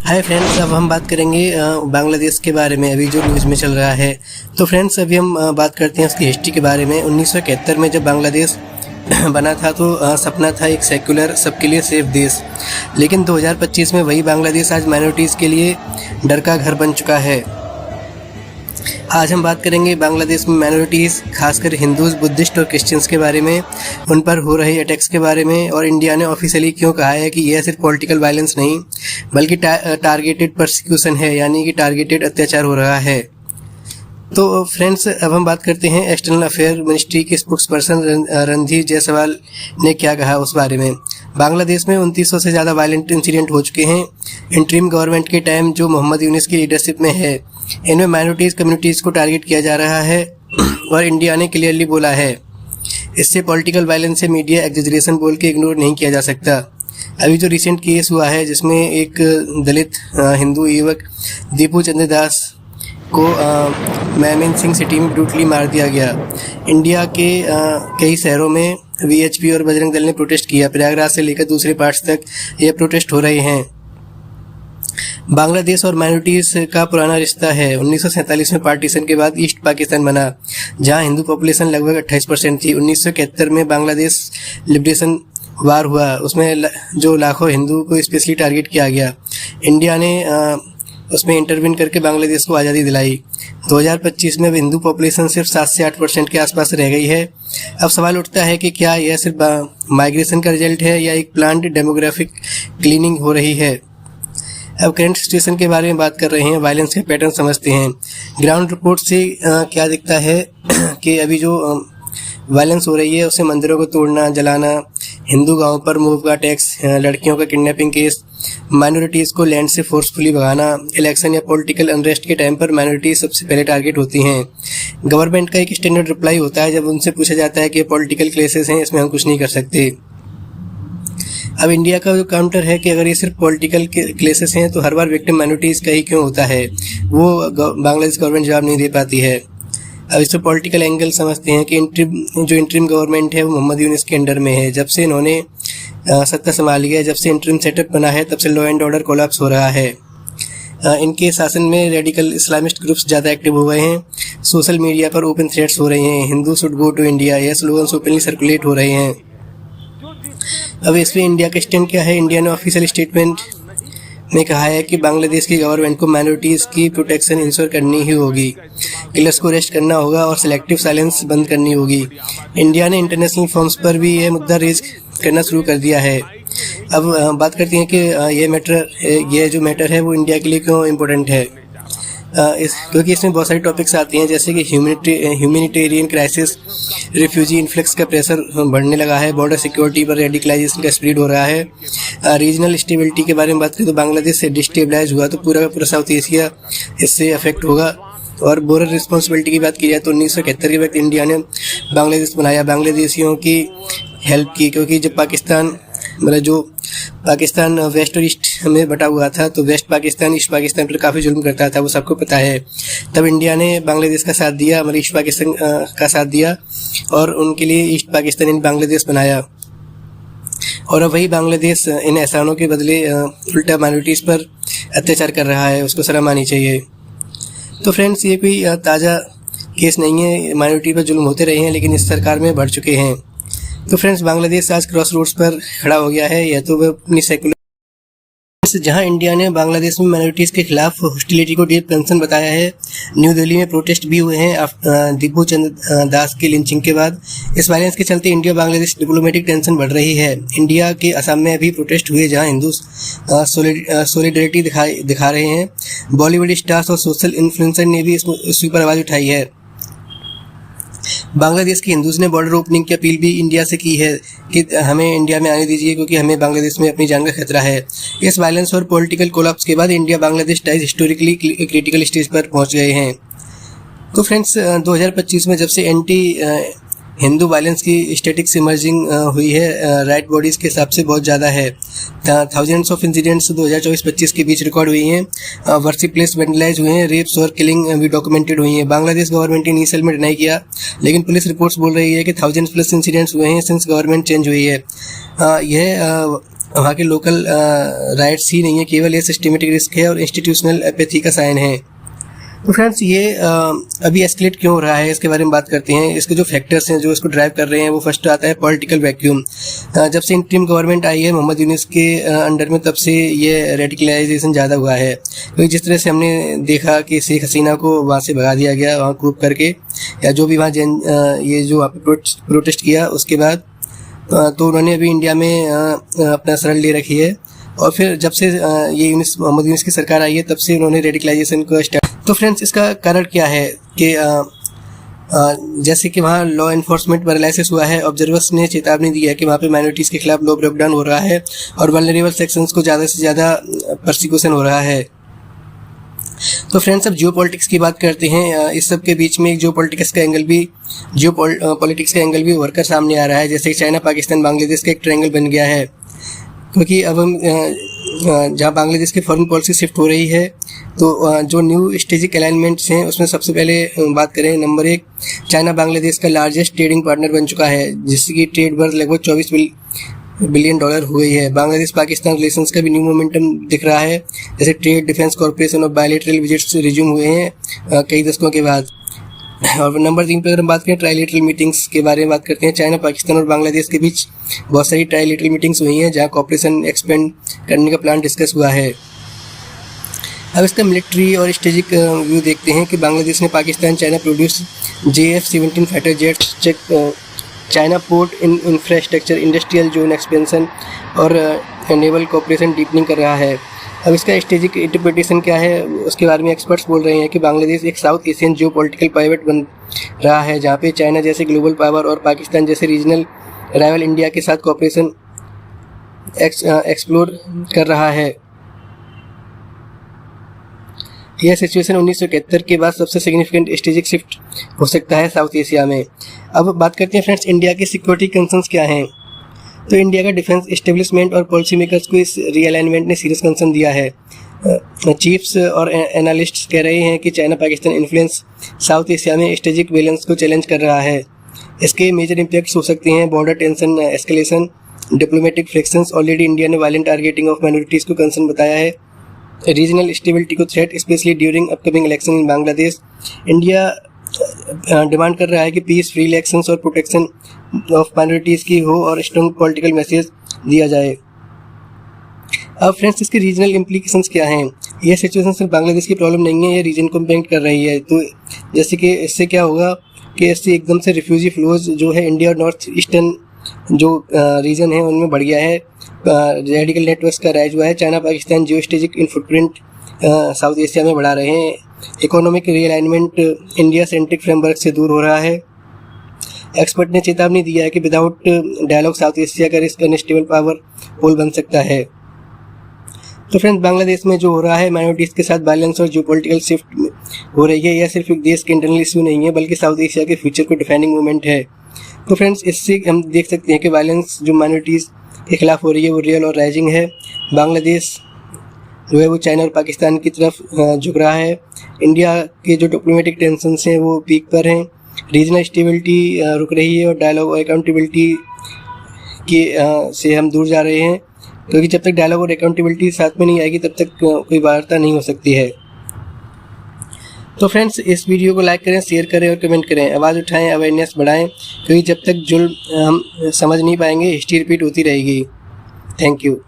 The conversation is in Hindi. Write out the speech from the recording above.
हाय फ्रेंड्स, अब हम बात करेंगे बांग्लादेश के बारे में। अभी जो न्यूज़ में चल रहा है, तो फ्रेंड्स अभी हम बात करते हैं उसकी हिस्ट्री के बारे में। 1971 में जब बांग्लादेश बना था तो सपना था एक सेक्युलर सबके लिए सेफ देश, लेकिन 2025 में वही बांग्लादेश आज माइनॉरिटीज़ के लिए डर का घर बन चुका है। आज हम बात करेंगे बांग्लादेश में माइनॉरिटीज़, खासकर हिंदूज, बुद्धिस्ट और क्रिश्चियंस के बारे में, उन पर हो रहे अटैक्स के बारे में, और इंडिया ने ऑफिशियली क्यों कहा है कि यह सिर्फ पॉलिटिकल वायलेंस नहीं बल्कि टारगेटेड परसिक्यूशन है, यानी कि टारगेटेड अत्याचार हो रहा है। तो फ्रेंड्स, अब हम बात करते हैं एक्सटर्नल अफेयर मिनिस्ट्री के स्पोक्स पर्सन रणधीर जायसवाल ने क्या कहा उस बारे में। बांग्लादेश में 2900 से ज़्यादा वायलेंट इंसिडेंट हो चुके हैं इंटरिम गवर्नमेंट के टाइम, जो मोहम्मद यूनिस की लीडरशिप में है। इनमें माइनॉरिटीज़ कम्युनिटीज़ को टारगेट किया जा रहा है और इंडिया ने क्लियरली बोला है इससे पॉलिटिकल वायलेंस से मीडिया एग्जेजरेशन बोल के इग्नोर नहीं किया जा सकता। अभी जो रिसेंट केस हुआ है जिसमें एक दलित हिंदू युवक दीपू चंद्र दास को मेमनसिंह सिटी में ब्रूटली मार दिया गया। इंडिया के कई शहरों में वीएचपी और बजरंग दल ने प्रोटेस्ट किया। प्रयागराज से लेकर दूसरे पार्ट्स तक ये प्रोटेस्ट हो रहे हैं। बांग्लादेश और माइनॉरिटीज़ का पुराना रिश्ता है। 1947 में पार्टीशन के बाद ईस्ट पाकिस्तान बना, जहां हिंदू पॉपुलेशन लगभग 28% थी। 1971 में बांग्लादेश लिबरेशन वार हुआ, उसमें जो लाखों हिंदू को स्पेशली टारगेट किया गया। इंडिया ने उसमें इंटरवीन करके बांग्लादेश को आज़ादी दिलाई। 2025 में अब हिंदू पॉपुलेशन सिर्फ 7 से 8% के आसपास रह गई है। अब सवाल उठता है कि क्या यह सिर्फ माइग्रेशन का रिजल्ट है या एक प्लान्ड डेमोग्राफिक क्लीनिंग हो रही है। अब करंट सिचुएशन के बारे में बात कर रहे हैं, वायलेंस के पैटर्न समझते हैं। ग्राउंड रिपोर्ट से क्या दिखता है कि अभी जो वायलेंस हो रही है उससे मंदिरों को तोड़ना, जलाना, हिंदू गांवों पर मूव का टैक्स, लड़कियों का किडनैपिंग केस, माइनॉरिटीज़ को लैंड से फोर्सफुली भगाना, इलेक्शन या पॉलिटिकल अनरेस्ट के टाइम पर माइनॉरिटीज़ सबसे पहले टारगेट होती हैं। गवर्नमेंट का एक स्टैंडर्ड रिप्लाई होता है जब उनसे पूछा जाता है कि पॉलिटिकल केसेस हैं, इसमें हम कुछ नहीं कर सकते। अब इंडिया का जो काउंटर है कि अगर ये सिर्फ पॉलिटिकल केसेस हैं तो हर बार विक्टिम माइनॉरिटीज़ का ही क्यों होता है, वो बांग्लादेश गवर्नमेंट जवाब नहीं दे पाती है। अब इससे पॉलिटिकल एंगल समझते हैं कि जो इंटरिम गवर्नमेंट है वो मोहम्मद यूनिस के अंडर में है। जब से इन्होंने सत्ता संभाली है, जब से इंटरिम सेटअप बना है, तब से लॉ एंड ऑर्डर कोलैप्स हो रहा है। इनके शासन में रेडिकल इस्लामिस्ट ग्रुप्स ज़्यादा एक्टिव हो गए हैं। सोशल मीडिया पर ओपन थ्रेट्स हो रहे हैं, Hindu should go to India, यह स्लोगन्स ओपनली सर्कुलेट हो रहे हैं। अब इसमें इंडिया का स्टैंड क्या है। इंडिया ने ऑफिशियल स्टेटमेंट में कहा है कि बांग्लादेश की गवर्नमेंट को माइनॉरिटीज़ की प्रोटेक्शन इंश्योर करनी ही होगी, किलर्स को अरेस्ट करना होगा और सेलेक्टिव साइलेंस बंद करनी होगी। इंडिया ने इंटरनेशनल फॉर्म्स पर भी यह मुद्दा रेज करना शुरू कर दिया है। अब बात करते हैं कि ये जो मैटर है वो इंडिया के लिए क्यों इम्पोर्टेंट है। क्योंकि इसमें बहुत सारी टॉपिक्स आती हैं, जैसे कि ह्यूमैनिटेरियन क्राइसिस, रिफ्यूजी इन्फ्लक्स का प्रेशर बढ़ने लगा है, बॉर्डर सिक्योरिटी पर रेडिकलाइजेशन का स्प्रेड हो रहा है, रीजनल स्टेबिलिटी के बारे में बात करें तो बांग्लादेश से डिस्टेबलाइज हुआ तो पूरा का पूरा साउथ एशिया इससे अफेक्ट होगा। और बॉर्डर रिस्पॉन्सिबिलिटी की बात की जाए तो 1971 के वक्त इंडिया ने बांग्लादेश बनाया, बांग्लादेशियों की हेल्प की, क्योंकि जब पाकिस्तान वेस्ट और ईस्ट में बटा हुआ था तो वेस्ट पाकिस्तान ईस्ट पाकिस्तान पर काफ़ी जुल्म करता था, वो सबको पता है। तब इंडिया ने बांग्लादेश का साथ दिया, ईस्ट पाकिस्तान का साथ दिया और उनके लिए ईस्ट पाकिस्तान इन बांग्लादेश बनाया। और अब वही बांग्लादेश इन एहसानों के बदले उल्टा माइनॉरिटीज़ पर अत्याचार कर रहा है, उसको शर्म आनी चाहिए। तो फ्रेंड्स, ये कोई ताज़ा केस नहीं है, माइनॉरिटी पर जुल्म होते रहे हैं लेकिन इस सरकार में बढ़ चुके हैं। तो फ्रेंड्स, बांग्लादेश आज क्रॉस रोड्स पर खड़ा हो गया है। या तो वह अपनी सेकुलर, जहां इंडिया ने बांग्लादेश में माइनॉरिटीज़ के खिलाफ हॉस्टिलिटी को डीप कंसर्न बताया है। न्यू दिल्ली में प्रोटेस्ट भी हुए हैं दीपू चंद्र दास की लिंचिंग के बाद। इस वायलेंस के चलते इंडिया बांग्लादेश डिप्लोमेटिक टेंशन बढ़ रही है। इंडिया के असम में भी प्रोटेस्ट हुए जहां हिंदू सॉलिडरिटी दिखा रहे हैं। बॉलीवुड स्टार्स और सोशल इन्फ्लुएंसर ने भी इस पर आवाज़ उठाई है। बांग्लादेश के हिंदूज ने बॉर्डर ओपनिंग की अपील भी इंडिया से की है कि हमें इंडिया में आने दीजिए, क्योंकि हमें बांग्लादेश में अपनी जान का खतरा है। इस वायलेंस और पॉलिटिकल कोलैप्स के बाद India Bangladesh ties historically critical stage पर पहुंच गए हैं। तो फ्रेंड्स, 2025 में जब से एंटी हिंदू वायलेंस की स्टैटिक्स इमर्जिंग हुई है, राइट बॉडीज़ के हिसाब से बहुत ज़्यादा है। थाउजेंड्स ऑफ इंसिडेंट्स 2024-25 के बीच रिकॉर्ड हुई हैं। वर्शिप प्लेस वेंडलाइज हुए हैं, रेप्स और किलिंग भी डॉक्यूमेंटेड हुई हैं। बांग्लादेश गवर्नमेंट ने इनिशियल में डिनाई किया, लेकिन पुलिस रिपोर्ट्स बोल रही है कि 1000+ इंसिडेंट्स हुए हैं सिंस गवर्नमेंट चेंज हुई है। यह वहाँ के लोकल राइट्स ही नहीं है, केवल ये सिस्टमेटिक रिस्क है और इंस्टीट्यूशनल एपेथी का साइन है। तो फ्रेंड्स ये अभी एस्केलेट क्यों हो रहा है इसके बारे में बात करते हैं। इसके जो फैक्टर्स हैं जो इसको ड्राइव कर रहे हैं, वो फर्स्ट आता है पॉलिटिकल वैक्यूम। जब से इंटरिम गवर्नमेंट आई है मोहम्मद यूनुस के अंडर में, तब से ये रेडिकलाइजेशन ज़्यादा हुआ है। क्योंकि जिस तरह से हमने देखा कि शेख हसीना को वहाँ से भगा दिया गया, वहाँ कूप करके, या जो भी वहाँ ये जो वहाँ पे प्रोटेस्ट किया, उसके बाद तो उन्होंने अभी इंडिया में अपना शरण ले रखी है। और फिर जब से ये मोहम्मद यूनुस की सरकार आई है, तब से उन्होंने रेडिकलाइजेशन को स्टार्ट। तो फ्रेंड्स इसका कारण क्या है कि जैसे कि वहाँ लॉ एनफोर्समेंट पैरालिसिस हुआ है, ऑब्जर्वर्स ने चेतावनी दी है कि वहाँ पे माइनॉरिटीज़ के खिलाफ लॉ ब्रेकडाउन हो रहा है और वल्नरेबल सेक्शंस को ज़्यादा से ज़्यादा परसिक्यूशन हो रहा है। तो फ्रेंड्स अब जियोपॉलिटिक्स की बात करते हैं। इस सब के बीच में एक जियोपॉलिटिक्स का एंगल भी उभर कर सामने आ रहा है। जैसे कि चाइना, पाकिस्तान, बांग्लादेश का एक ट्रायंगल बन गया है। क्योंकि अब हम जहाँ बांग्लादेश की फॉरेन पॉलिसी शिफ्ट हो रही है, तो जो न्यू स्ट्रेटेजिक अलाइनमेंट्स हैं उसमें सबसे पहले बात करें, नंबर 1, चाइना बांग्लादेश का लार्जेस्ट ट्रेडिंग पार्टनर बन चुका है, जिसकी ट्रेड वर्थ लगभग $24 बिलियन हो गई है। बांग्लादेश पाकिस्तान रिलेशंस का भी न्यू मोमेंटम दिख रहा है। जैसे ट्रेड, डिफेंस, कॉर्पोरेशन और बायलैटरल विजिट्स रिज्यूम हुए हैं कई दशकों के बाद। और नंबर 3 पर अगर हम बात करें ट्राइलेटरल मीटिंग्स के बारे में बात करते हैं। चाइना, पाकिस्तान और बांग्लादेश के बीच बहुत सारी ट्राइलेटरल मीटिंग्स हुई हैं जहां कॉर्पोरेशन एक्सपेंड करने का प्लान डिस्कस हुआ है। अब इसका मिलिट्री और स्ट्रेटेजिक व्यू देखते हैं कि बांग्लादेश ने Pakistan China produce JF-17 fighter jets, China port infrastructure, industrial zone expansion और नेवल कॉर्पोरेशन डीपनिंग कर रहा है। अब इसका स्ट्रेटेजिक इंटरप्रिटेशन क्या है उसके बारे में एक्सपर्ट्स बोल रहे हैं कि बांग्लादेश एक साउथ एशियन जियो पॉलिटिकल पाइवट बन रहा है, जहाँ पे चाइना जैसे ग्लोबल पावर और पाकिस्तान जैसे रीजनल राइवल इंडिया के साथ कॉर्पोरेशन एक्सप्लोर कर रहा है। यह सिचुएशन 1971 के बाद सबसे सिग्निफिकेंट स्ट्रेटेजिक शिफ्ट हो सकता है साउथ एशिया में। अब बात करते हैं फ्रेंड्स इंडिया के सिक्योरिटी कंसर्न्स क्या हैं। तो इंडिया का डिफेंस एस्टेब्लिशमेंट और पॉलिसी मेकर्स को इस रीअलाइनमेंट ने सीरियस कंसर्न दिया है। चीफ्स और एनालिस्ट्स कह रहे हैं कि China Pakistan influence south Asia में स्ट्रेटेजिक बैलेंस को चैलेंज कर रहा है। इसके मेजर इम्पैक्ट्स हो सकते हैं border tension escalation, diplomatic frictions. Already India ने वायलेंट टारगेटिंग ऑफ माइनॉरिटीज़ को कंसर्न बताया है, रीजनल स्टेबिलिटी को threat specially during upcoming election in Bangladesh. India demand कर रहा है कि पीस, फ्री इलेक्शंस और प्रोटेक्शन ऑफ माइनॉरिटीज़ की हो और स्ट्रॉन्ग पॉलिटिकल मैसेज दिया जाए। अब फ्रेंड्स इसके रीजनल इम्प्लीकेशंस क्या हैं। यह सिचुएशन सिर्फ बांग्लादेश की प्रॉब्लम नहीं है, ये रीजन को इम्पैक्ट कर रही है। तो जैसे कि इससे क्या होगा कि इससे एकदम से रिफ्यूजी फ्लोज जो है इंडिया और नॉर्थ ईस्टर्न जो रीजन है उनमें बढ़ गया है। रेडिकल नेटवर्क्स का राइज हुआ है। चाइना पाकिस्तान जियो स्ट्रेटेजिक इन फुटप्रिंट साउथ एशिया में बढ़ा रहे हैं। Economic realignment India centric framework से दूर हो रहा है। एक्सपर्ट ने चेतावनी दिया है कि विदाउट डायलॉग साउथ एशिया का रिस्क अनस्टेबल पावर पोल बन सकता है। तो फ्रेंड्स बांग्लादेश में जो हो रहा है माइनॉरिटीज़ के साथ बैलेंस और जियोपॉलिटिकल शिफ्ट हो रही है, यह सिर्फ एक देश के इंटरनल इश्यू नहीं है बल्कि साउथ एशिया के फ्यूचर को डिफाइनिंग मूवमेंट है। तो फ्रेंड्स इससे हम देख सकते हैं कि वायलेंस जो माइनॉरिटीज़ के खिलाफ हो रही है वो रियल और राइजिंग है। बांग्लादेश जो है वो चाइना और पाकिस्तान की तरफ झुक रहा है। इंडिया के जो डिप्लोमेटिक टेंशन हैं वो पीक पर हैं। रीजनल स्टेबिलिटी रुक रही है और डायलॉग और अकाउंटेबिलिटी के से हम दूर जा रहे हैं, क्योंकि जब तक डायलॉग और अकाउंटेबिलिटी साथ में नहीं आएगी तब तक कोई वार्ता नहीं हो सकती है। तो फ्रेंड्स इस वीडियो को लाइक करें, शेयर करें और कमेंट करें, आवाज़ उठाएं, अवेयरनेस बढ़ाएं, क्योंकि जब तक जुल्म हम समझ नहीं पाएंगे हिस्ट्री रिपीट होती रहेगी। Thank you.